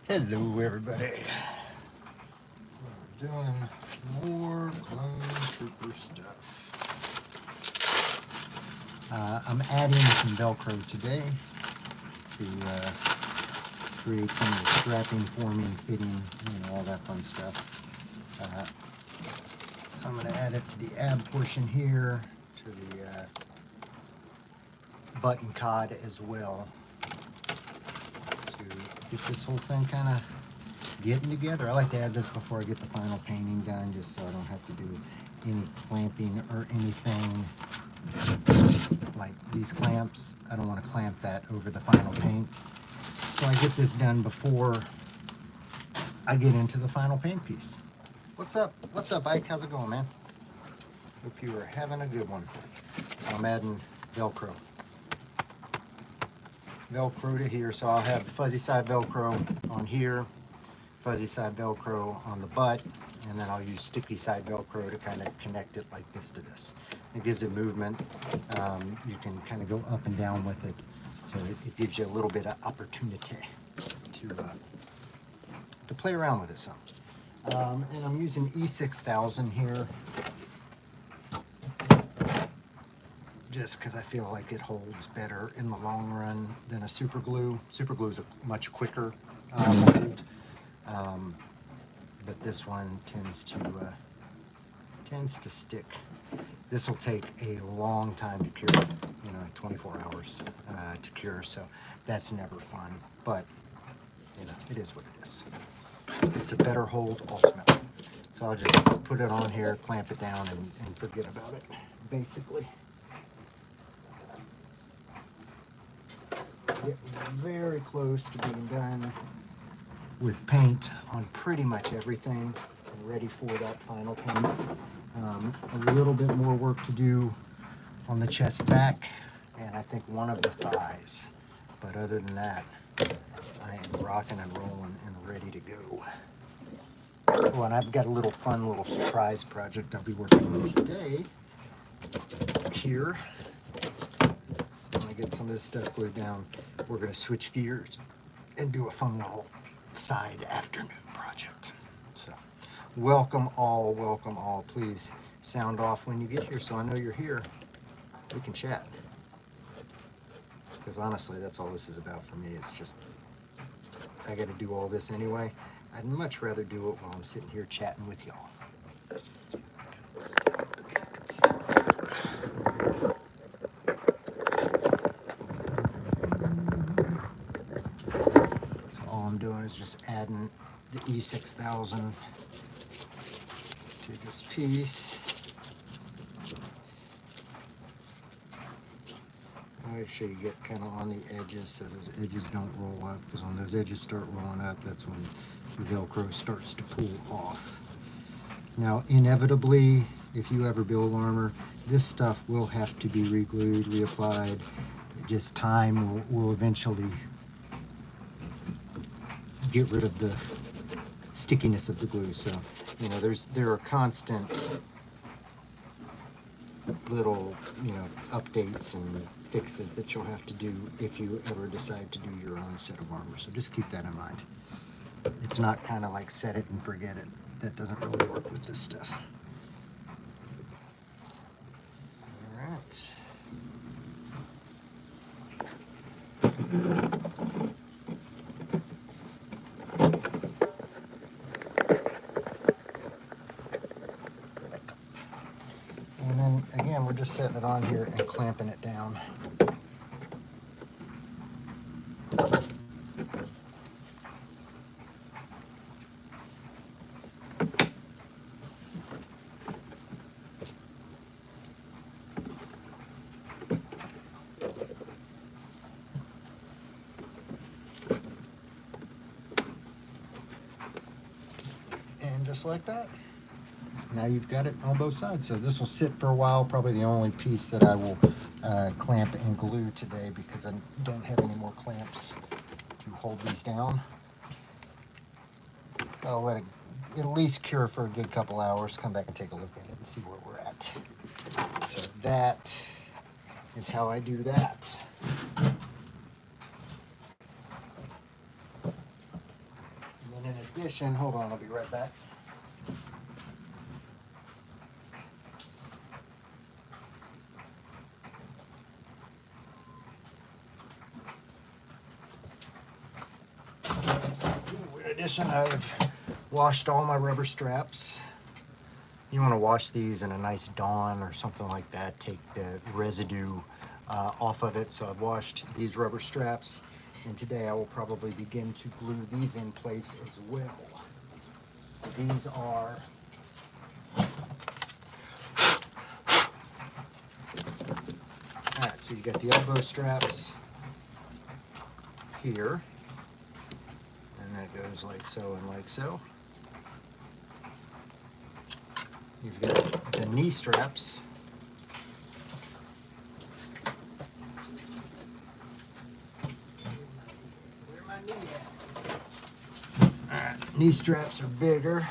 Hello everybody. So we're doing more Clone Trooper stuff. I'm adding some Velcro today to create some of the strapping, forming, fitting, all that fun stuff. So I'm going to add it to the ab portion here, to the button cod as well, to get this whole thing kind of getting together. I like to add this before I get the final painting done, just so I don't have to do any clamping or anything. Like these clamps, I don't want to clamp that over the final paint. So I get this done before I get into the final paint piece. What's up? What's up, Ike? How's it going, man? Hope you are having a good one. So I'm adding Velcro. Velcro to here, so I'll have fuzzy side Velcro on here, fuzzy side Velcro on the butt, and then I'll use sticky side Velcro to kind of connect it like this to this. It gives it movement. You can kind of go up and down with it, so it gives you a little bit of opportunity to play around with it some. And I'm using E6000 here, just because I feel like it holds better in the long run than a super glue. Super glue is a much quicker hold, but this one tends to stick. This will take a long time to cure, 24 hours to cure, so that's never fun, but it is what it is. It's a better hold ultimately. So I'll just put it on here, clamp it down, and forget about it, basically. Getting very close to being done with paint on pretty much everything, and ready for that final paint. A little bit more work to do on the chest back, and I think one of the thighs. But other than that, I am rocking and rolling and ready to go. Oh, and I've got a little fun little surprise project I'll be working on today here. When I get some of this stuff glued down, we're going to switch gears and do a fun little side afternoon project. So welcome all. Please sound off when you get here so I know you're here. We can chat. Because honestly, that's all this is about for me. It's just, I got to do all this anyway. I'd much rather do it while I'm sitting here chatting with y'all. I'm doing is just adding the E6000 to this piece. Make sure you get kind of on the edges so those edges don't roll up, because when those edges start rolling up, that's when the Velcro starts to pull off. Now, inevitably, if you ever build armor, this stuff will have to be re-glued, reapplied. Just time will eventually get rid of the stickiness of the glue. So, there are constant little, updates and fixes that you'll have to do if you ever decide to do your own set of armor. So just keep that in mind. It's not kind of like set it and forget it. That doesn't really work with this stuff. All right. And then again, we're just setting it on here and clamping it down. And just like that. Now you've got it on both sides. So this will sit for a while. Probably the only piece that I will clamp and glue today, because I don't have any more clamps to hold these down. I'll let it at least cure for a good couple hours. Come back and take a look at it and see where we're at. So that is how I do that. addition, hold on, I'll be right back. In addition, I've washed all my rubber straps. You want to wash these in a nice Dawn or something like that, take the residue off of it. So I've washed these rubber straps, and today I will probably begin to glue these in place as well. So these are alright, so you got the elbow straps here, and that goes like so and like so. You've got the knee straps. Where my knee at? Alright, knee straps are bigger.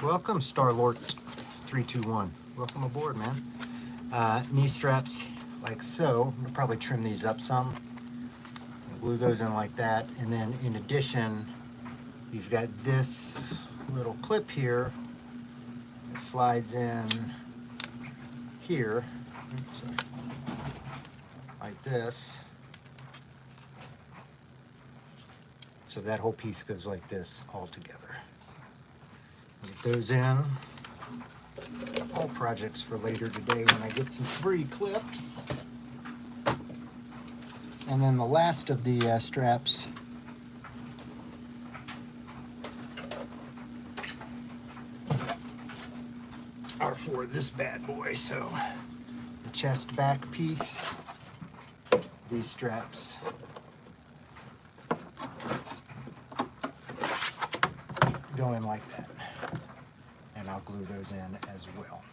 Welcome, Star-Lord 321. Welcome aboard, man. Knee straps like so. I'm gonna probably trim these up some. Glue those in like that, and then in addition, you've got this little clip here. Slides in here, like this. So that whole piece goes like this all together. Get those in. All projects for later today when I get some free clips. And then the last of the straps are for this bad boy. So the chest back piece, these straps go in like that, and I'll glue those in as well.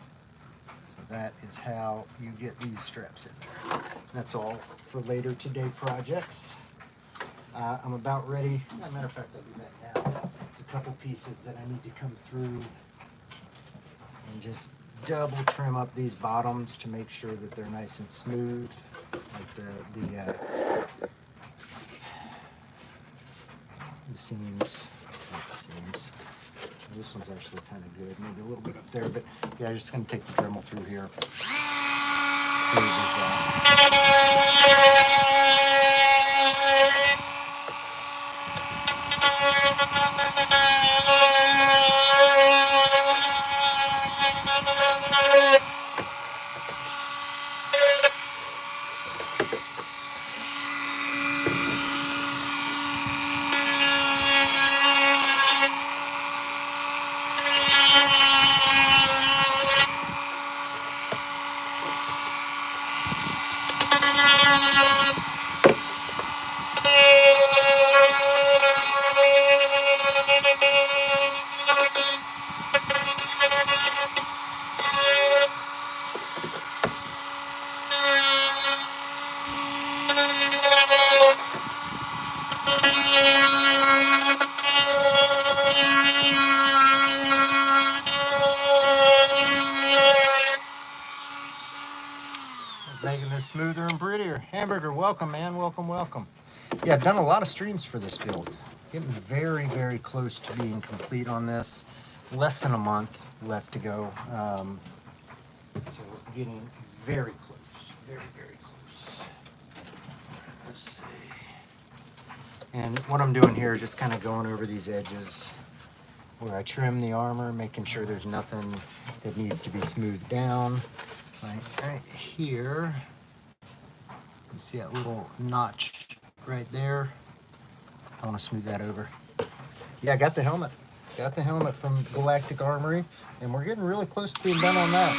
So that is how you get these straps in there. That's all for later today projects. I'm about ready. As a matter of fact, I'll do that now. It's a couple pieces that I need to come through and just double trim up these bottoms to make sure that they're nice and smooth, like the seams, not the seams. This one's actually kind of good, maybe a little bit up there, but yeah, I'm just going to take the Dremel through here. Smooth as that. Making this smoother and prettier. Hamburger, welcome, man. Welcome, welcome. Yeah, I've done a lot of streams for this build. Getting very, very close to being complete on this. Less than a month left to go. So we're getting very close. Very, very close. Let's see. And what I'm doing here is just kind of going over these edges where I trim the armor, making sure there's nothing that needs to be smoothed down. Right here, you see that little notch right there? I want to smooth that over. Yeah, I got the helmet. Got the helmet from Galactic Armory, and we're getting really close to being done on that.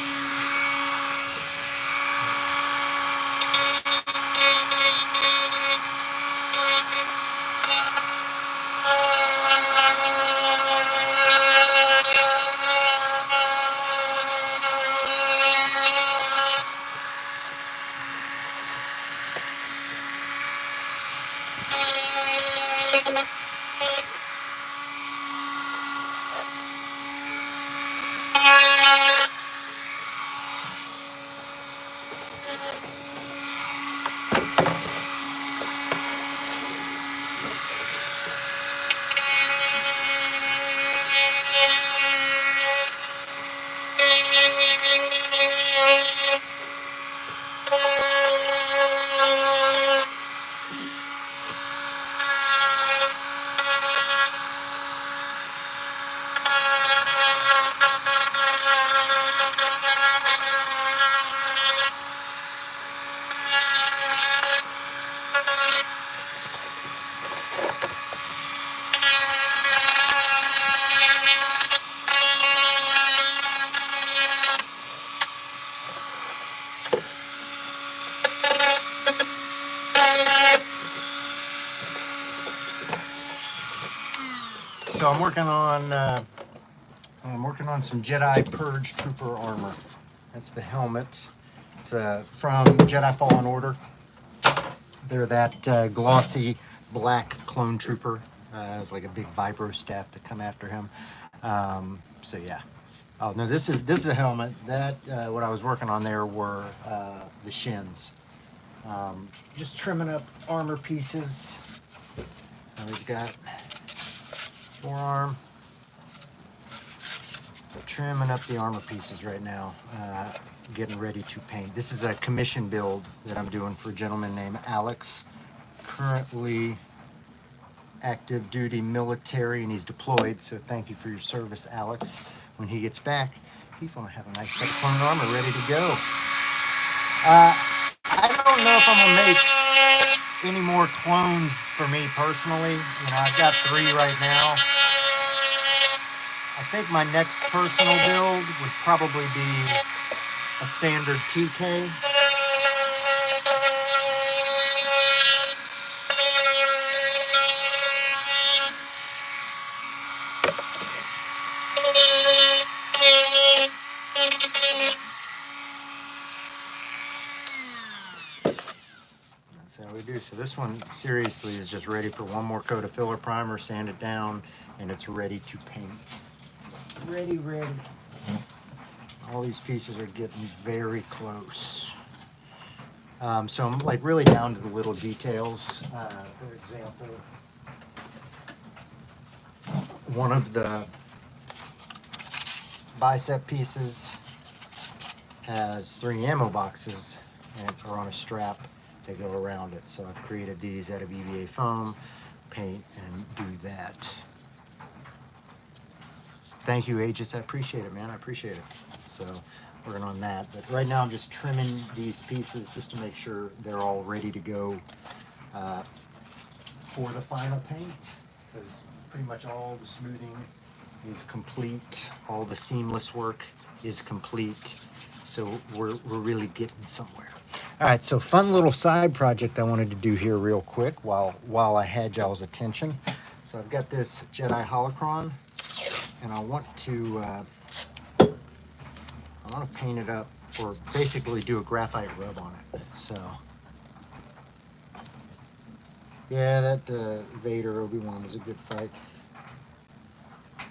so I'm working on some Jedi Purge Trooper armor. That's the helmet. It's from Jedi Fallen Order. They're that glossy black clone trooper, with like a big vibro staff to come after him. So yeah. Oh no, this is a helmet. That what I was working on there were the shins. Just trimming up armor pieces. We've got forearm. Trimming up the armor pieces right now, getting ready to paint. This is a commission build that I'm doing for a gentleman named Alex, currently active duty military, and he's deployed, so thank you for your service, Alex. When he gets back, he's gonna have a nice set of clone armor ready to go. I don't know if I'm gonna make any more clones for me personally. You know, I've got 3 right now. I think my next personal build would probably be a standard TK. That's how we do. So this one seriously is just ready for one more coat of filler primer, sand it down, and it's ready to paint. Ready. All these pieces are getting very close. So I'm like really down to the little details. For example, one of the bicep pieces has 3 ammo boxes and are on a strap that go around it. So I've created these out of EVA foam, paint, and do that. Thank you, Aegis. I appreciate it, man. I appreciate it. So working on that. But right now I'm just trimming these pieces just to make sure they're all ready to go for the final paint, because pretty much all the smoothing is complete. All the seamless work is complete. So we're really getting somewhere. All right, so fun little side project I wanted to do here real quick while I had y'all's attention. So I've got this Jedi Holocron, and I want to paint it up, or basically do a graphite rub on it. So yeah, that Vader Obi-Wan was a good fight.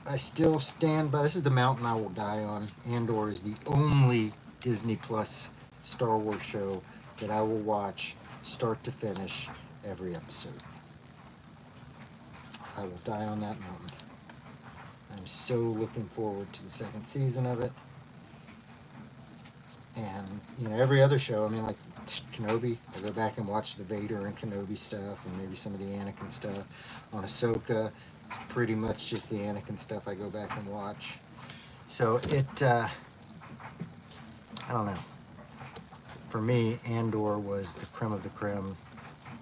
I still stand by, this is the mountain I will die on. Andor is the only Disney Plus Star Wars show that I will watch start to finish every episode. I will die on that mountain. I'm so looking forward to the 2nd season of it. And, you know, every other show, I mean, like Kenobi, I go back and watch the Vader and Kenobi stuff, and maybe some of the Anakin stuff. On Ahsoka, it's pretty much just the Anakin stuff I go back and watch. So it, I don't know. For me, Andor was the creme of the creme.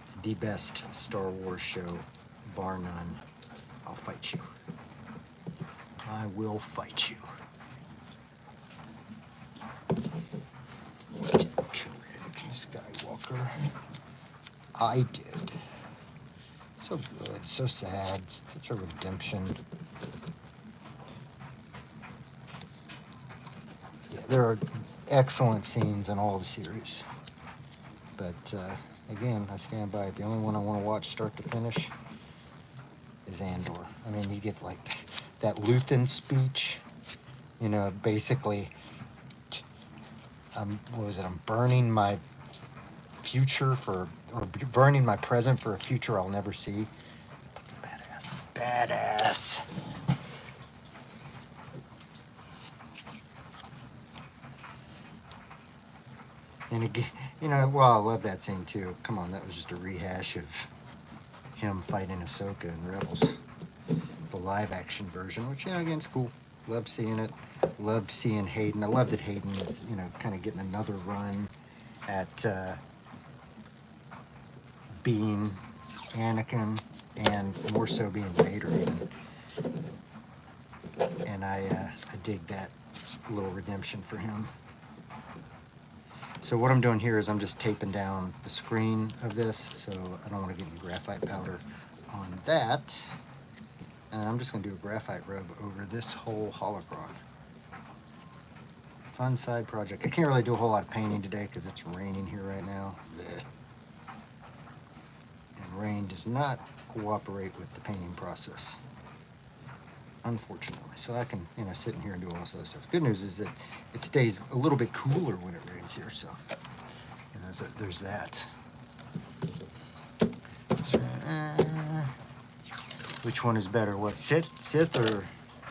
It's the best Star Wars show, bar none. I'll fight you. I will fight you. Didn't kill Anakin Skywalker. I did. So good, so sad, such a redemption. Yeah, there are excellent scenes in all the series. But again, I stand by it. The only one I want to watch start to finish is Andor. I mean, you get like that Luthen speech, you know, basically, what was it? I'm burning my future or burning my present for a future I'll never see. Badass. Badass. And again, you know, well, I love that scene too. Come on, that was just a rehash of him fighting Ahsoka in Rebels. The live action version, which, you know, again, it's cool. Loved seeing it. Loved seeing Hayden. I love that Hayden is, you know, kind of getting another run at being Anakin, and more so being Vader even. And I dig that little redemption for him. So what I'm doing here is I'm just taping down the screen of this, so I don't want to get any graphite powder on that. And I'm just going to do a graphite rub over this whole holocron. Fun side project. I can't really do a whole lot of painting today because it's raining here right now. Blech. And rain does not cooperate with the painting process, unfortunately. So I can, sit in here and do all this other stuff. Good news is that it stays a little bit cooler when it rains here, so there's that. Which one is better? What, Sith or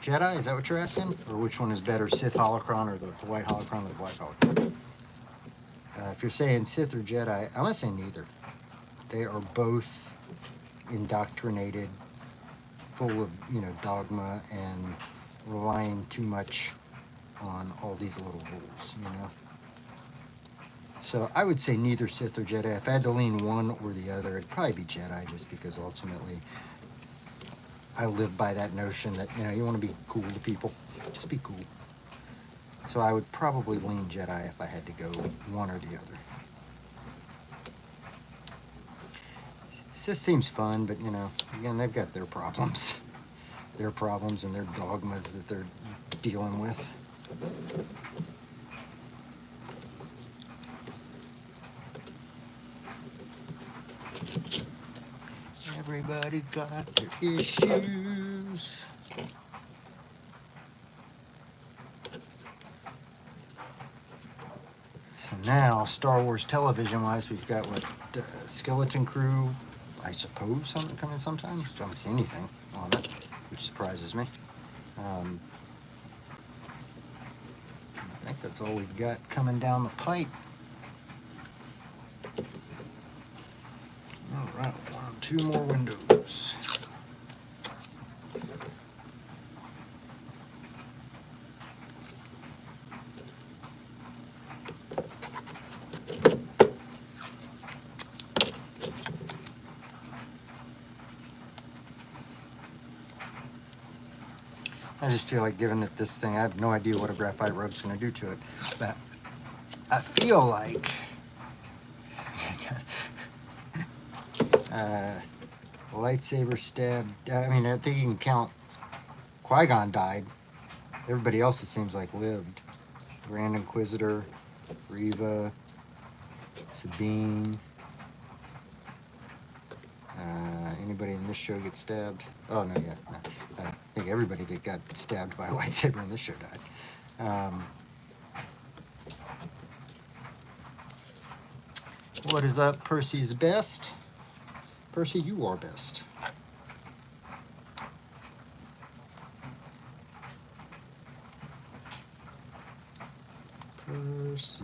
Jedi? Is that what you're asking? Or which one is better, Sith holocron or the white holocron or the black holocron? If you're saying Sith or Jedi, I'm going to say neither. They are both indoctrinated, full of, dogma and relying too much on all these little rules, So I would say neither Sith or Jedi. If I had to lean one or the other, it'd probably be Jedi, just because ultimately I live by that notion that, you want to be cool to people. Just be cool. So I would probably lean Jedi if I had to go one or the other. Sith seems fun, but, again, they've got their problems. Their problems and their dogmas that they're dealing with. Everybody got their issues. So now, Star Wars television-wise, we've got Skeleton Crew, I suppose, something coming sometime. Don't see anything on it, which surprises me. I think that's all we've got coming down the pipe. All right, 2 more windows. I just feel like, given that this thing, I have no idea what a graphite rub's going to do to it, but I feel like lightsaber stabbed. I mean, I think you can count. Qui-Gon died. Everybody else, it seems like, lived. Grand Inquisitor, Reva, Sabine. Anybody in this show get stabbed? Oh, no, yeah. No. I think everybody that got stabbed by a lightsaber in this show died. What is up? Percy's best. Percy, you are best. Percy.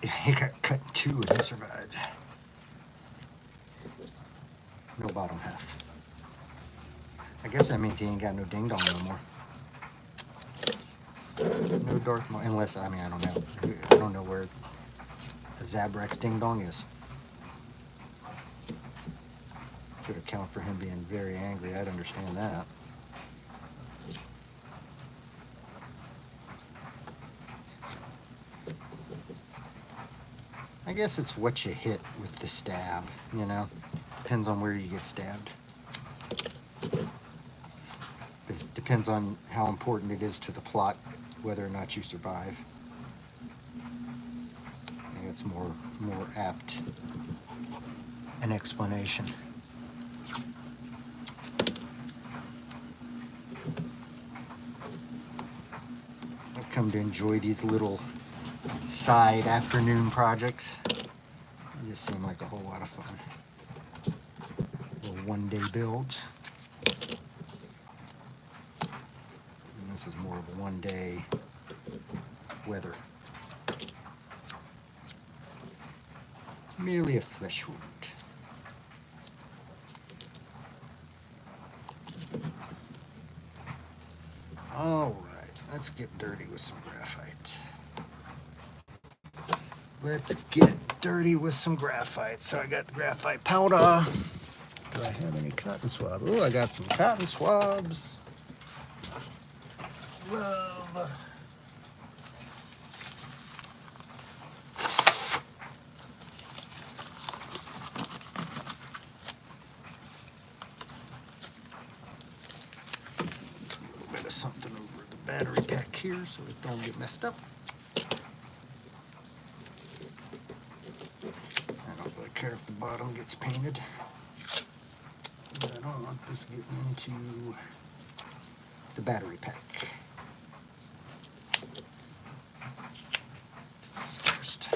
Yeah, he got cut in 2 and he survived. No bottom half. I guess that means he ain't got no ding dong no more. No Darth Maul, unless, I don't know. I don't know where a Zabrak's ding dong is. Should account for him being very angry. I'd understand that. I guess it's what you hit with the stab, Depends on where you get stabbed. It depends on how important it is to the plot, whether or not you survive. I think it's more apt an explanation. I've come to enjoy these little side afternoon projects. They just seem like a whole lot of fun. Little one-day builds. And this is more of a one-day weather. It's merely a flesh wound. All right, let's get dirty with some graphite. Let's get dirty with some graphite. So I got the graphite powder. Do I have any cotton swab? Oh, I got some cotton swabs. Love. notice something over the battery pack here so it don't get messed up. I don't really care if the bottom gets painted, but I don't want this getting into the battery pack. That's first.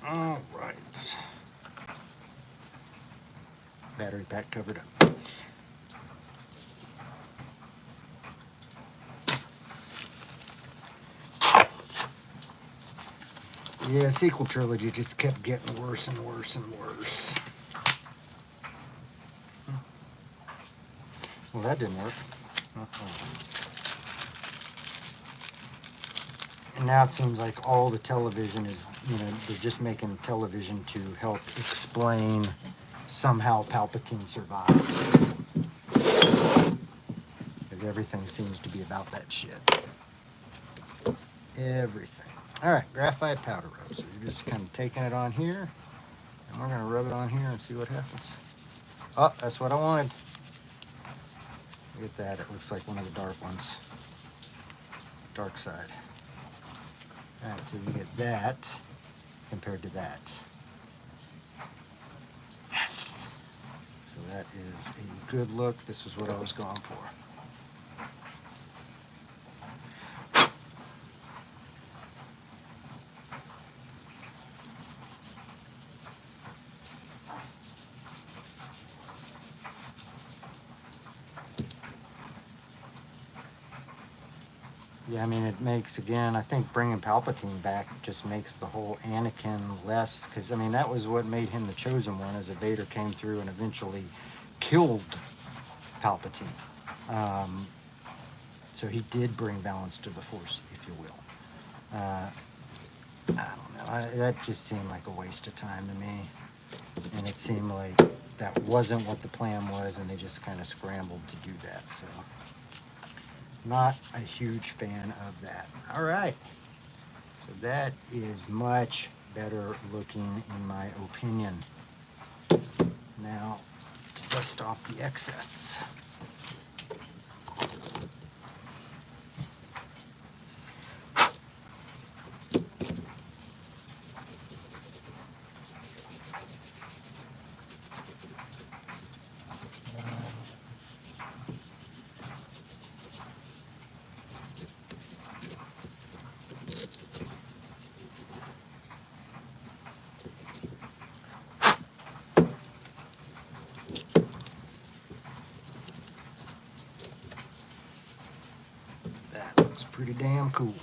All right. Battery pack covered up. Yeah, sequel trilogy just kept getting worse and worse and worse. Well, that didn't work. And now it seems like all the television is, they're just making television to help explain somehow Palpatine survived. Because everything seems to be about that shit. Everything. All right, graphite powder rub. So you're just kind of taking it on here, and we're going to rub it on here and see what happens. Oh, that's what I wanted. Look at that. It looks like one of the dark ones. Dark side. All right, so you get that compared to that. Yes. So that is a good look. This is what I was going for. Yeah, I mean, it makes, again, I think bringing Palpatine back just makes the whole Anakin less, because, I mean, that was what made him the chosen one, as a Vader came through and eventually killed Palpatine. So he did bring balance to the Force, if you will. I don't know. That just seemed like a waste of time to me. And it seemed like that wasn't what the plan was, and they just kind of scrambled to do that, so... Not a huge fan of that. All right, so that is much better looking in my opinion. Now, to dust off the excess. It's pretty damn cool.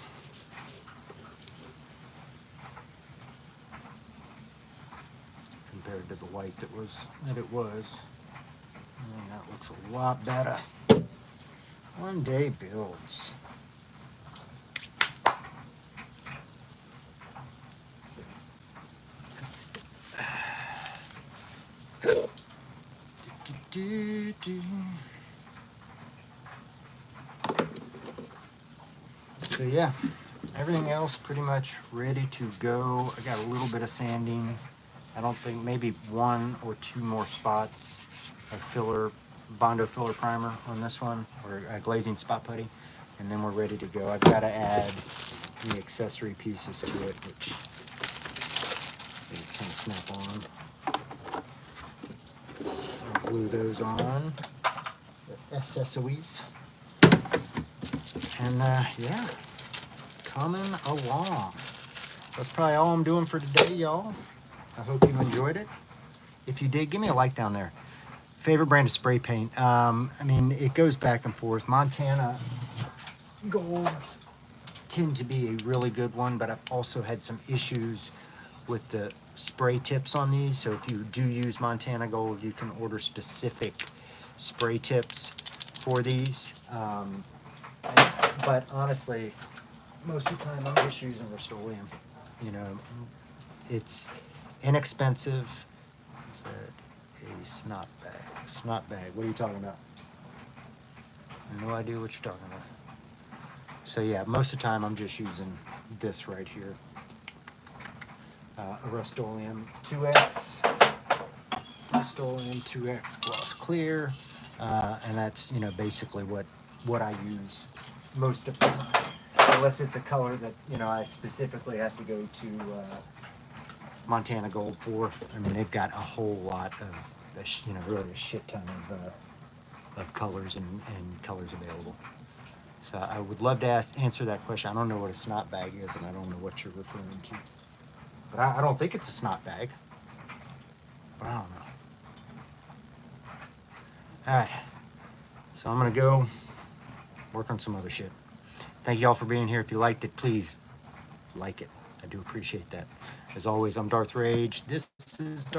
Compared to the white that it was. And that looks a lot better. One day builds. So yeah, everything else pretty much ready to go. I got a little bit of sanding. I don't think, maybe 1 or 2 more spots of filler, Bondo filler primer on this one, or glazing spot putty, and then we're ready to go. I've got to add the accessory pieces to it, which they kind of snap on. I'll glue those on, the accessories. And yeah, coming along. That's probably all I'm doing for today, y'all. I hope you enjoyed it. If you did, give me a like down there. Favorite brand of spray paint? I mean, it goes back and forth. Montana Golds tend to be a really good one, but I've also had some issues with the spray tips on these. So if you do use Montana Gold, you can order specific spray tips for these. But honestly, most of the time I'm just using Rust-Oleum. You know, it's inexpensive. Is that a snot bag? Snot bag, what are you talking about? No idea what you're talking about. So yeah, most of the time I'm just using this right here. A Rust-Oleum 2X. Rust-Oleum 2X gloss clear. And that's, you know, basically what I use most of the time. Unless it's a color that, you know, I specifically have to go to Montana Gold for. I mean, they've got a whole lot of, you know, really a shit ton of colors and colors available. So I would love to answer that question. I don't know what a snot bag is, and I don't know what you're referring to. But I don't think it's a snot bag. But I don't know. All right. So I'm going to go work on some other shit. Thank you all for being here. If you liked it, please like it. I do appreciate that. As always, I'm Darth Rage. This is Darth.